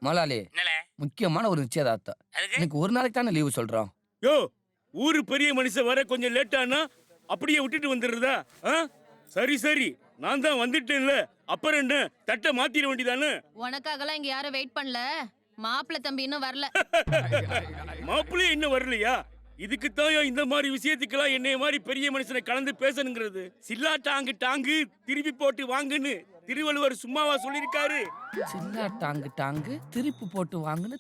முதலாளி முக்கியமான ஒரு நிச்சயதார்த்தம். எனக்கு ஒரு நாளைக்கு தானே லீவு சொல்றோம். யோ, ஊரு பெரிய மனுஷன் வர கொஞ்சம் லேட்டானா அப்படியே விட்டுட்டு வந்துடுறதா? சரி சரி, நான் தான் வந்துட்டேன்ல, அப்புறம் என்ன தட்டை மாத்திர வேண்டியதானே? உனக்காகலாம் இங்க யாரும் வெயிட் பண்ணல. மாப்பிள்ள தம்பி இன்னும் வரல. மாப்பிள்ளை இன்னும் வரலையா? இதுக்குத்தான் இந்த மாதிரி விஷயத்துக்கெல்லாம் என்னைய மாதிரி பெரிய மனுஷனை கலந்து பேசணுங்கிறது. சில்லா டாங்கு டாங்கு திருப்பி போட்டு வாங்குன்னு திருவள்ளுவர் சும்மாவா சொல்லியிருக்காரு? சில்லா டாங்கு டாங்கு திருப்பி போட்டு வாங்குன்னு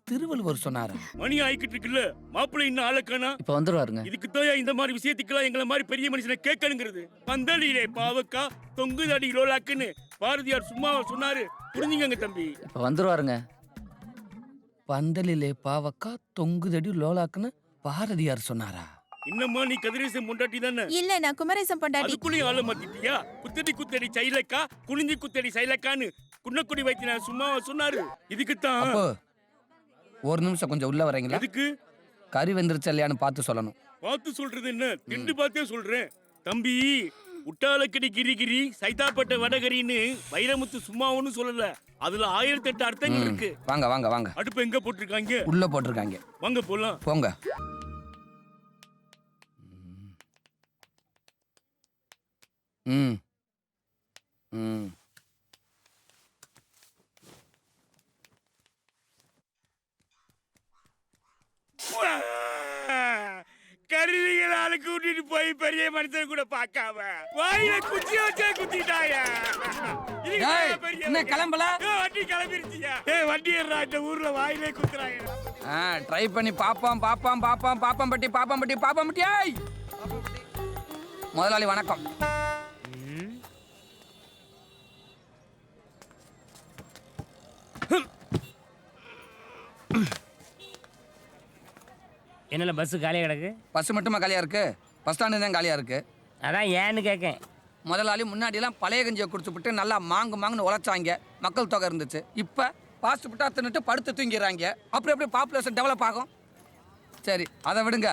திருவள்ளுவர் சொன்னாரு. மணி ஆயிக்கிட்டு இருக்குல்ல, மாப்பிள்ளை இன்னும் ஆளக்கானா? இப்ப வந்துருவாருங்க. இதுக்குத்தான் இந்த மாதிரி விஷயத்துக்கெல்லாம் எங்களை மாதிரி பெரிய மனுஷனை கேட்கணுங்கிறது. பந்தலிலே பாவக்கா தொங்குதடி லோலாக்குன்னு பாரதியார் சும்மாவா சொன்னாரு? புரிஞ்சுங்க தம்பி. இப்ப வந்துருவாருங்க. பந்தலிலே பாவக்கா தொங்குதடி லோலாக்குன்னு பாரதியார் சொன்னாரா? இன்னமா நீ கதிரேசன் பொண்டாட்டி தானே? இல்ல, நான் குமரேசன் பொண்டாட்டி. அதுக்குள்ளேயும் ஆள மாத்திட்டியா? குத்தடி குத்தடி சைலக்கா குனிஞ்சி குத்தடி சைலக்கான்னு குன்னக்குடி வைத்திய சும்மாவா சொன்னாரு? இதுக்குத்தான். அப்போ ஒரு நிமிஷம் கொஞ்சம் உள்ள வரீங்களா? அதுக்கு கறி வெந்துருச்சு இல்லையான்னு பார்த்து சொல்லணும். பார்த்து சொல்றது என்ன, திண்டு பார்த்தே சொல்றேன் தம்பி. உட்டாலக்கடி கிரிகிரி சைதாப்பட்ட வடகரின்னு வைரமுத்து சும்மா ஒன்னும் சொல்லல. அதுல 1008 அர்த்தங்கள் இருக்கு. வாங்க வாங்க வாங்க. அடுப்பு எங்க போட்டிருக்காங்க? உள்ள போட்டிருக்காங்க. வாங்க போலாம். போங்க. ம் ம் கருவிகளால கூட்டிட்டு போய் பெரிய மனுஷன் கூட பார்க்காம வாயில குச்சி வச்சா குத்திட்டாயா? என்ன கிளம்பல? வண்டி கிளம்பிருச்சியா? வண்டி இந்த ஊர்ல வாயிலே குத்துறாங்க. ட்ரை பண்ணி பாப்போம் பாப்போம் பாப்போம் பாப்பம்பட்டி பாப்பம்பட்டி பாப்பம்பட்டி. முதலாளி வணக்கம். என்னல பஸ் காலியா கிடக்கு? பஸ் மட்டுமா காலியா இருக்கு? பஸ் ஸ்டாண்டு தான் காலியா இருக்கு. அதான் ஏன்னு கேட்கேன். முதலாளி முன்னாடியெல்லாம் பழைய கஞ்சியை குடிச்சுப்புட்டு நல்லா மாங்குன்னு உழைச்சாங்க, மக்கள் தொகை இருந்துச்சு. இப்போ பாஸ்ட் புட்டா தின்னுட்டு படுத்து தூங்கிடுறாங்க. அப்புறம் எப்படி பாப்புலேஷன் டெவலப் ஆகும்? சரி அதை விடுங்க.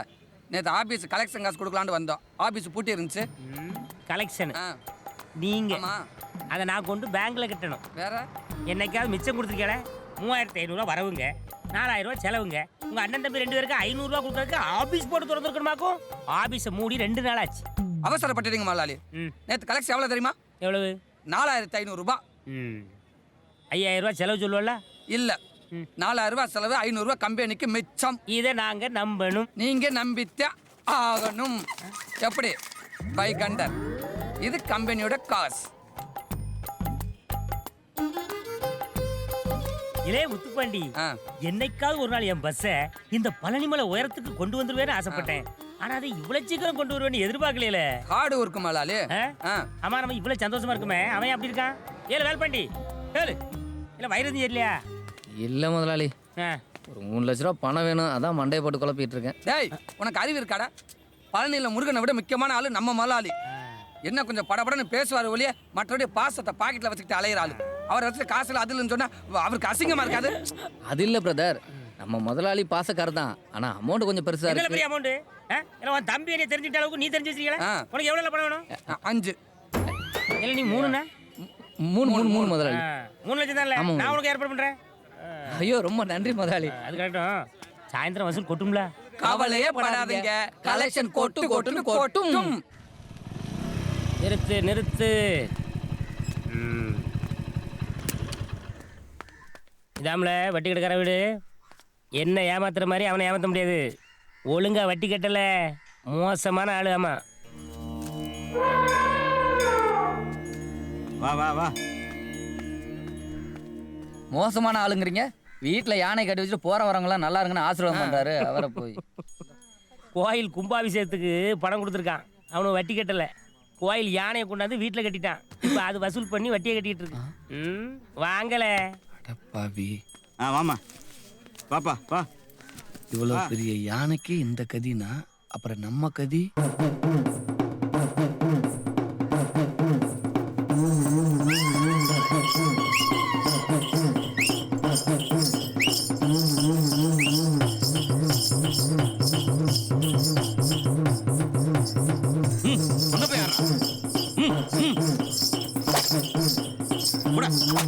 நேற்று ஆஃபீஸ் கலெக்ஷன் காசு கொடுக்கலான்னு வந்தோம். ஆஃபீஸ் பூட்டி இருந்துச்சு. கலெக்ஷன் நீங்க ஆமாம். அதை நான் கொண்டு பேங்க்ல கட்டணும். வேற என்னைக்காவது மிச்சம் கொடுத்துருக்கல? 3500 வரவுங்க, 4000 செலவுங்க. உங்க அண்ணன் தம்பி 2 பேருக்கு 500 கொடுக்கறதுக்கு ஆபீஸ் போட்டு திறந்துருக்கணுமாக்கும். ஆபீஸை மூடி 2 நாள் ஆச்சு. அவசரப்பட்டுறீங்க முதலாளி. நேற்று கலெக்ஷன் எவ்வளோ தெரியுமா? எவ்வளவு? 4500 ரூபாய். 5000 செலவு சொல்லுவல? இல்லை, 4000 ரூபாய் செலவு, 500 ரூபாய் கம்பெனிக்கு மிச்சம். இதை நாங்க நம்பணும். நீங்க நம்பித்தே ஆகணும். எப்படி? பை கண்டர். இது கம்பெனியோட காசு. இளைய முத்துப்பாண்டி, என்னைக்காவது ஒரு நாள் என் பஸ்ஸை இந்த பழனிமலை உயரத்துக்கு கொண்டு வந்துருவேன்னு ஆசைப்பட்டேன். ஆனா அதை இவ்வளவு சீக்கிரம் கொண்டு வருவேன்னு எதிர்பார்க்கல. ஹார்டு ஒர்க் மலாலி. ஆமா, நம்ம இவ்வளவு சந்தோஷமா இருக்குமே, அவன் அப்படி இருக்கான். ஏழு வேலை பண்ணி ஏழு இல்ல வயிறு இல்லையா? இல்ல முதலாளி, ஒரு 3 லட்ச ரூபா பணம் வேணும். அதான் மண்டையை போட்டு குழப்பிட்டு இருக்கேன். டேய், உனக்கு அறிவு இருக்காடா? பழனியில் முருகனை விட முக்கியமான ஆளு நம்ம முதலாளி. என்ன கொஞ்சம் படபடன்னு பேசுவார் ஒழிய மற்றபடி பாசத்தை பாக்கெட்ல வச்சுக்கிட்டு அலையிற ஆளு. அவர் வச்சு காசுல அது இல்லைன்னு சொன்னா அவருக்கு அசிங்கமா இருக்காது? அது இல்ல பிரதர், நம்ம முதலாளி பாசக்காரர் தான். ஆனா அமௌண்ட் கொஞ்சம் பெருசா இருக்கு. பெரிய அமௌண்ட். உன் தம்பி என்ன தெரிஞ்சுட்ட அளவுக்கு நீ தெரிஞ்சு வச்சிருக்கீங்களா? உனக்கு எவ்வளவு பணம் வேணும்? 5. இல்ல நீ 3னா? 3 முதலாளி. 3 லட்சம் தான். நான் உனக்கு ஏற்பாடு பண்றேன். ஐயோ ரொம்ப நன்றி முதலாளி. அது கரெக்டும். சாயந்தரம் வசூல் கொட்டும்ல. கவலையே படாதீங்க, கலெக்ஷன் கொட்டுன்னு கொட்டும். நிறுத்து. இதாம்ல வட்டி கட்டுக்கார வீடு. என்ன ஏமாத்துற மாதிரி அவனை ஏமாத்த முடியாது. ஒழுங்கா வட்டி கட்டல, மோசமான ஆளு. ஆமா, வா வா வா. மோசமான ஆளுங்கிறீங்க? வீட்டுல யானை கட்டி வச்சுட்டு போற வரவங்களாம் நல்லா இருக்குன்னு ஆசீர்வாதம் பண்றாரு. அவரை போய் கோயில் கும்பாபிஷேகத்துக்கு பணம் கொடுத்துருக்கான். அவனு வட்டி கட்டல. கோயில் யானையை கொண்டாந்து வீட்டுல கட்டிட்டான். இப்ப அது வசூல் பண்ணி வட்டியை கட்டிட்டு இருக்கு. வாங்கல பாவி. வாமா, வாப்பா வா. இவ்வளவு பெரிய யானைக்கு இந்த கதினா அப்புறம் நம்ம கதி.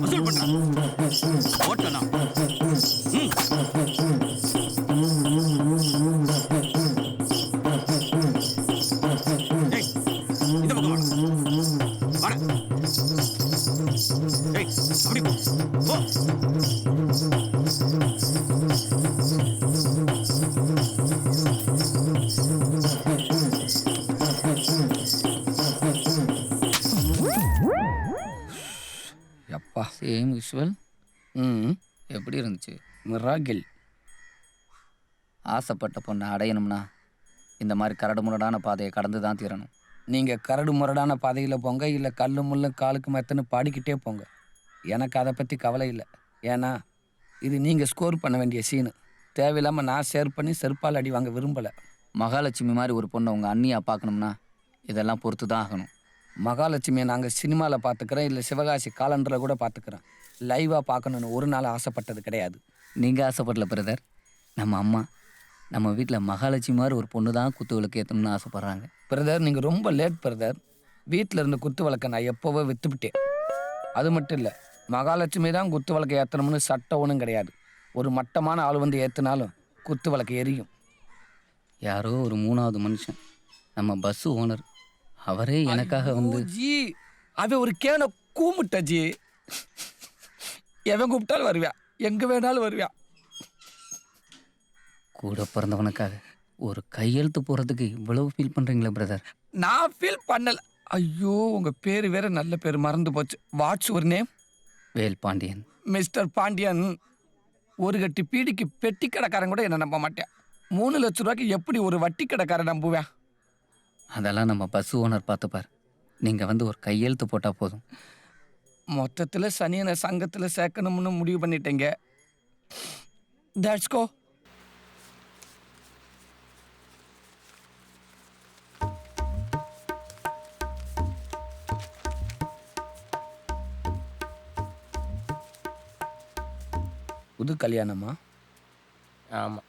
வசூல் பண்றான். ஓட்டலாம். ஏய், இந்த பக்கம் வாடா. வாடா. ஏய், அப்படி போ. போ. எப்பா சேம் விஷுவல். ம் எப்படி இருந்துச்சு? மிராகில். ஆசைப்பட்ட பொண்ணை அடையணும்னா இந்த மாதிரி கரடு முரடான பாதையை கடந்து தான் தீரணும். நீங்கள் கரடு முரடான பாதையில் போங்க, இல்லை கல்லு முள்ளு காலுக்கு மெத்தன்னு பாடிக்கிட்டே போங்க. எனக்கு அதை பற்றி கவலை இல்லை. ஏன்னா இது நீங்கள் ஸ்கோர் பண்ண வேண்டிய சீனு. தேவையில்லாமல் நான் ஷேர் பண்ணி செருப்பால் அடி வாங்க விரும்பலை. மகாலட்சுமி மாதிரி ஒரு பொண்ணை உங்கள் அண்ணியாக பார்க்கணும்னா இதெல்லாம் பொறுத்து தான் ஆகணும். மகாலட்சுமியை நாங்கள் சினிமாவில் பார்த்துக்கிறேன், இல்லை சிவகாசி காலண்டரில் கூட பார்த்துக்கிறேன். லைவாக பார்க்கணுன்னு ஒரு நாள் ஆசைப்பட்டது கிடையாது. நீங்கள் ஆசைப்படல பிரதர். நம்ம அம்மா நம்ம வீட்டில் மகாலட்சுமி மாதிரி ஒரு பொண்ணு தான் குத்து விளக்கு ஏற்றணும்னு ஆசைப்பட்றாங்க. பிரதர், நீங்கள் ரொம்ப லேட் பிரதர். வீட்டில் இருந்த குத்து விளக்கை நான் எப்போவோ விற்றுப்பிட்டேன். அது மட்டும் இல்லை, மகாலட்சுமி தான் குத்து விளக்கை ஏற்றணும்னு சட்டம் ஒன்றும் கிடையாது. ஒரு மட்டமான ஆள் வந்து ஏற்றினாலும் குத்து விளக்கு எரியும். யாரோ ஒரு 3வது மனுஷன், நம்ம பஸ்ஸு ஓனர், அவரே எனக்காக வந்து ஜி அவன் ஒரு கேனை கூமுட்ட ஜி. எவன் கூப்பிட்டாலும் வருவியா, எங்கே வேணாலும் வருவியா. கூட பிறந்தவனுக்காக ஒரு கையெழுத்து போகிறதுக்கு இவ்வளவு ஃபீல் பண்ணுறீங்களே பிரதர். நான் ஃபீல் பண்ணல. ஐயோ, உங்கள் பேர் வேற நல்ல பேர் மறந்து போச்சு. வாட்ஸ் ஒரு நேம்? வேல் பாண்டியன். மிஸ்டர் பாண்டியன். ஒரு கட்டி பீடிக்கு பெட்டி கடைக்காரன் கூட என்ன நம்ப மாட்டேன். 3 லட்ச ரூபாய்க்கு எப்படி ஒரு வட்டி கடைக்காரன் நம்புவேன்? அதெல்லாம் நம்ம பஸ் ஓனர் பார்த்துப்பார். நீங்கள் வந்து ஒரு கையெழுத்து போட்டால் போதும். மொத்தத்தில் சனியனை சங்கத்தில் சேர்க்கணும்னு முடிவு பண்ணிட்டேங்க. தட்ஸ் கோ. புது கல்யாணமா? ஆமாம்.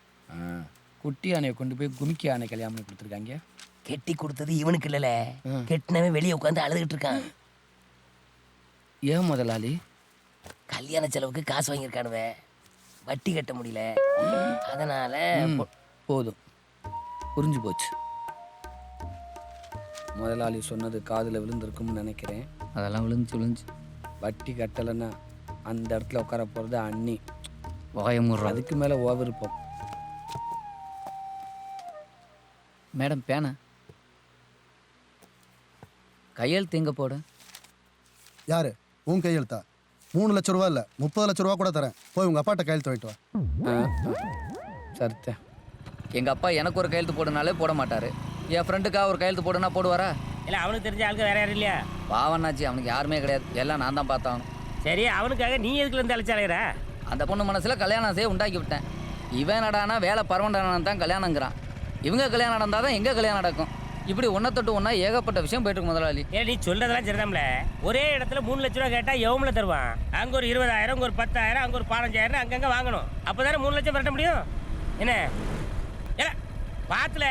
குட்டி யானையை கொண்டு போய் குமிக்கி யானை கல்யாணம் கொடுத்துருக்காங்க. கெட்டி கொடுத்தது இவனுக்கு இல்லைல்ல, கெட்டினவன் வெளியே உட்காந்து அழுதுகிட்டு இருக்கான். ஏன் முதலாளி? கல்யாண செலவுக்கு காசு வாங்கியிருக்கானுவே, வட்டி கட்ட முடியல, அதனால போதும், புரிஞ்சு போச்சு. முதலாளி சொன்னது காதில் விழுந்திருக்கும்னு நினைக்கிறேன். அதெல்லாம் விழுந்துச்சு. வட்டி கட்டலைன்னா அந்த இடத்துல உட்கார போகிறது அண்ணி. வாயமுடுறோம். அதுக்கு மேலே விருப்பம். மேடம் பேனா கையெழுத்து எங்கே போட? யாரு உன் கையெழுத்தா? 3 லட்ச ரூபா இல்லை, 30 லட்ச ரூபா கூட தரேன். போய் உங்கள் அப்பாட்ட கையெழுத்து வாங்கிட்டு வா. சரித்த. எங்கள் அப்பா எனக்கு ஒரு கையெழுத்து போடுனாலே போட மாட்டார். என் ஃப்ரெண்டுக்காக ஒரு கையெழுத்து போடுனா போடுவாரா? இல்லை, அவனுக்கு தெரிஞ்ச ஆளுக்கு வேற யாரும் இல்லையா? பாவனாச்சி, அவனுக்கு யாருமே கிடையாது, எல்லாம் நான் தான் பார்த்தாகணும். சரி, அவனுக்காக நீ எதுக்குல இருந்து அழைச்சாலையிற? அந்த பொண்ணு மனசில் கல்யாணம் செய்ய உண்டாக்கி விட்டேன். இவன் நடானா வேலை பரவண்டான தான் கல்யாணங்கிறான். இவங்க கல்யாணம் நடந்தால் தான் எங்கே கல்யாணம் நடக்கும். இப்படி ஒன்றை தொட்டு ஒன்றா ஏகப்பட்ட விஷயம் போயிட்டு இருக்கு முதலாளி. ஏன் நீ சொல்றதெல்லாம் சரிதான்ல. ஒரே இடத்துல 3 லட்ச ரூபா கேட்டா எவ்வளோ தருவான்? அங்கே ஒரு 20,000, அங்கே ஒரு 10,000, அங்கே ஒரு 15,000 அங்கங்கே வாங்கணும். அப்போ தானே 3 லட்சம் பரட்ட முடியும். என்ன ஏன்னா பாத்துல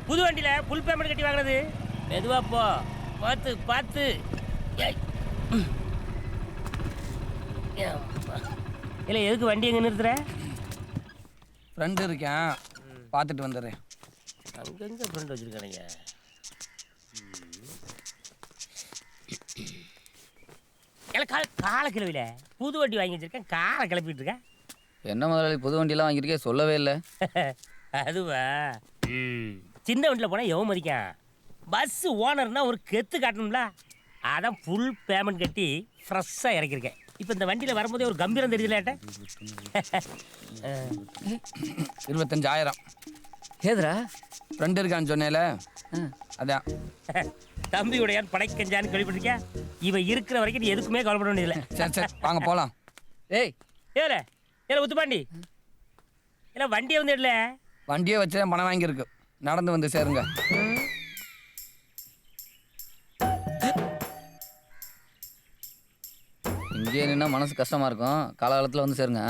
புது வண்டியில் ஃபுல் பேமெண்ட் கட்டி வாங்கினது. மெதுவா போ, பார்த்து பார்த்து. இல்லை, எதுக்கு வண்டி எங்கே நிறுத்துற? ஃப்ரெண்டு இருக்கேன், பார்த்துட்டு வந்துடுறேன். அங்கங்கே ஃப்ரெண்ட் வச்சுருக்கானுங்க. இல்லை, காலை கிளவில புது வண்டி வாங்கி வச்சிருக்கேன், காரை கிளப்பிட்டு இருக்கேன். என்ன முதலாளி புது வண்டியெல்லாம் வாங்கியிருக்கே, சொல்லவே இல்லை. அதுவா? சின்ன வண்டியில் போனால் எவன் மதிக்கான்? பஸ் ஓனர்னா ஒரு கெத்து காட்டணும்ல, அதான் ஃபுல் பேமெண்ட் கட்டி ஃப்ரெஷ்ஷாக இறக்கியிருக்கேன். இப்போ இந்த வண்டியில் வரும்போதே ஒரு கம்பீரம் தெரியுதுல. 25,000. ஏதுரா ஃப்ரெண்டு இருக்கான்னு சொன்னேல, அதான். தம்பியுடையான் படைக்கஞ்சான்னு கேள்விப்பட்டிருக்கேன். இவன் இருக்கிற வரைக்கும் நீ எதுக்குமே கவலைப்பட வேண்டியதில்லை. சரி சரி, வாங்க போகலாம். ஏய் ஏல ஏல உத்துப்பாண்டி, இல்லை வண்டியை வந்து இல்லை, வண்டியை வச்சு தான் பணம் வாங்கியிருக்கு. நடந்து வந்து சேருங்க. இங்கே நின்னா மனசு கஷ்டமாக இருக்கும், காலகாலத்தில் வந்து சேருங்க.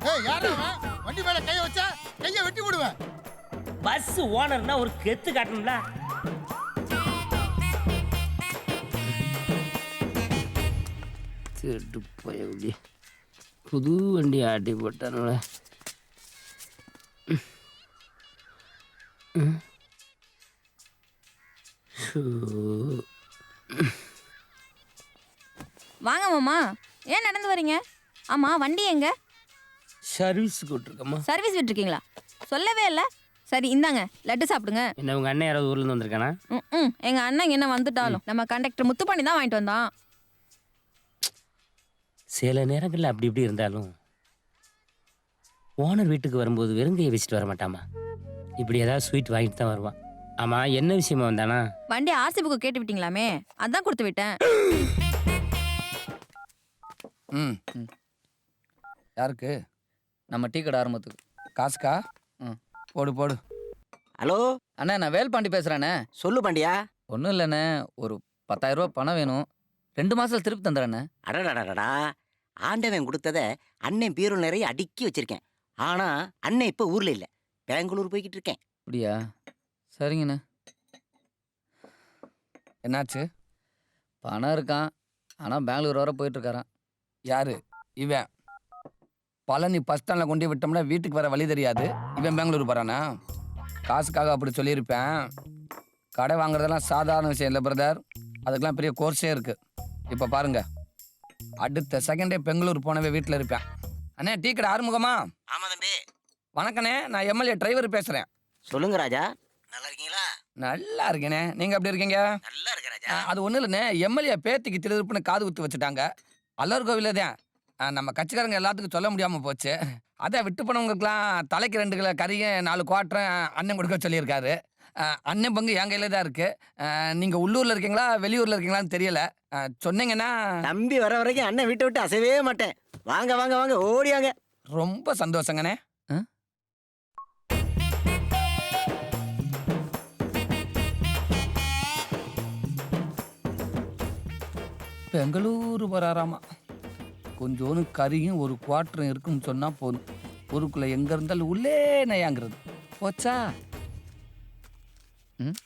ஏய் யாரா வண்டி மேல கைய வச்சா கைய வெட்டி போடுவேன். பஸ் ஓனர்னா ஒரு கெத்து காட்டணும்ல. திருட்டு போய் புது வண்டி ஆட்டி போட்டானுல. வாங்க மாமா, ஏன் நடந்து வரீங்க? ஆமா, வண்டி எங்க? சர்வீஸ் கூட்டிருக்கம்மா. சர்வீஸ் விட்டுருக்கீங்களா? சொல்லவே இல்லை. சரி இந்தாங்க, லட்டு சாப்பிடுங்க. என்ன உங்கள் அண்ணன் யாராவது ஊர்லேருந்து வந்திருக்கானா? ம் எங்க அண்ணன் என்ன வந்துட்டாலும் நம்ம கண்டக்டர் முத்து பண்ணி தான் வாங்கிட்டு வந்தான். சில நேரங்களில் அப்படி இப்படி இருந்தாலும் ஓனர் வீட்டுக்கு வரும்போது வெறுங்கையை வச்சுட்டு வர மாட்டாமா. இப்படி ஏதாவது ஸ்வீட் வாங்கிட்டு தான் வருவான். ஆமாம், என்ன விஷயமா வந்தானா? வண்டி ஆர்சி புக்கு கேட்டு விட்டீங்களாமே, அதான் கொடுத்து விட்டேன். ம் யாருக்கு? நம்ம டீ கடை ஆரம்பத்துக்கு. காசுக்கா? ம். போடு போடு. ஹலோ, அண்ணே நான் வேல்பாண்டி பேசுகிறேண்ணே. சொல்லு பாண்டியா. ஒன்றும் இல்லைண்ணே, ஒரு 10,000 ரூபா பணம் வேணும். 2 மாசத்துல திருப்பி தந்துடுறேண்ணே. அடடடடா, ஆண்டவன் கொடுத்தத அண்ணன் பீரோ நிறைய அடுக்கி வச்சிருக்கேன். ஆனா அண்ணன் இப்ப ஊர்ல இல்ல, பெங்களூர் போய்கிட்டு இருக்கேன். அப்படியா? சரிங்கண்ணே. என்னாச்சு? பணம் இருக்கான், ஆனால் பெங்களூர் வர போயிட்டுருக்காரான். யாரு இவன்? பழனி பஸ் ஸ்டாண்டில் கொண்டு போய் விட்டோம்னா வீட்டுக்கு வர வழி தெரியாது. இவன் பெங்களூர் போகிறானா? காசுக்காக அப்படி சொல்லியிருப்பேன். கடை வாங்குறதெல்லாம் சாதாரண விஷயம் இல்லை பிரதர், அதுக்கெல்லாம் பெரிய கோர்ஸே இருக்குது. இப்போ பாருங்க, அடுத்த செகண்டே பெங்களூர் போனவே வீட்டில் இருப்பேன். அண்ணே டீ கடை ஆறுமுகமா? ஆமா தம்பி. வணக்கண்ணே, நான் எம்எல்ஏ டிரைவர் பேசுகிறேன். சொல்லுங்க ராஜா, நல்லா இருக்கீங்களா? நல்லா இருக்கேனே, நீங்கள் எப்படி இருக்கீங்க? நல்லா இருக்க ராஜா. அது ஒன்றும் இல்லைண்ணே, எம்எல்ஏ பேத்திக்கு திருப்புன்னு காது குத்து வச்சுட்டாங்க. அல்லர் கோவிலே தான். நம்ம கட்சிக்காரங்க எல்லாத்துக்கும் சொல்ல முடியாமல் போச்சு. அதை விட்டு போனவங்களுக்குலாம் தலைக்கு 2 கிலோ கறியும் 4 குவாட்டரும் அண்ணன் கொடுக்க சொல்லியிருக்காரு. அண்ணன் பங்கு என் கையில் தான் இருக்குது. நீங்கள் உள்ளூரில் இருக்கீங்களா வெளியூரில் இருக்கீங்களான்னு தெரியல. சொன்னீங்கன்னா தம்பி வர வரைக்கும் அண்ணன் வீட்டை விட்டு அசையவே மாட்டேன். வாங்க வாங்க வாங்க, ஓடியாங்க. ரொம்ப சந்தோஷங்கண்ணே. பெங்களூரு வராராமா. கொஞ்சோன்னு கறியும் 1 குவாட்டரும் இருக்குன்னு சொன்னால் போதும், ஊருக்குள்ளே எங்கே இருந்தாலும் உள்ளே நையாங்கிறது போச்சா. ம்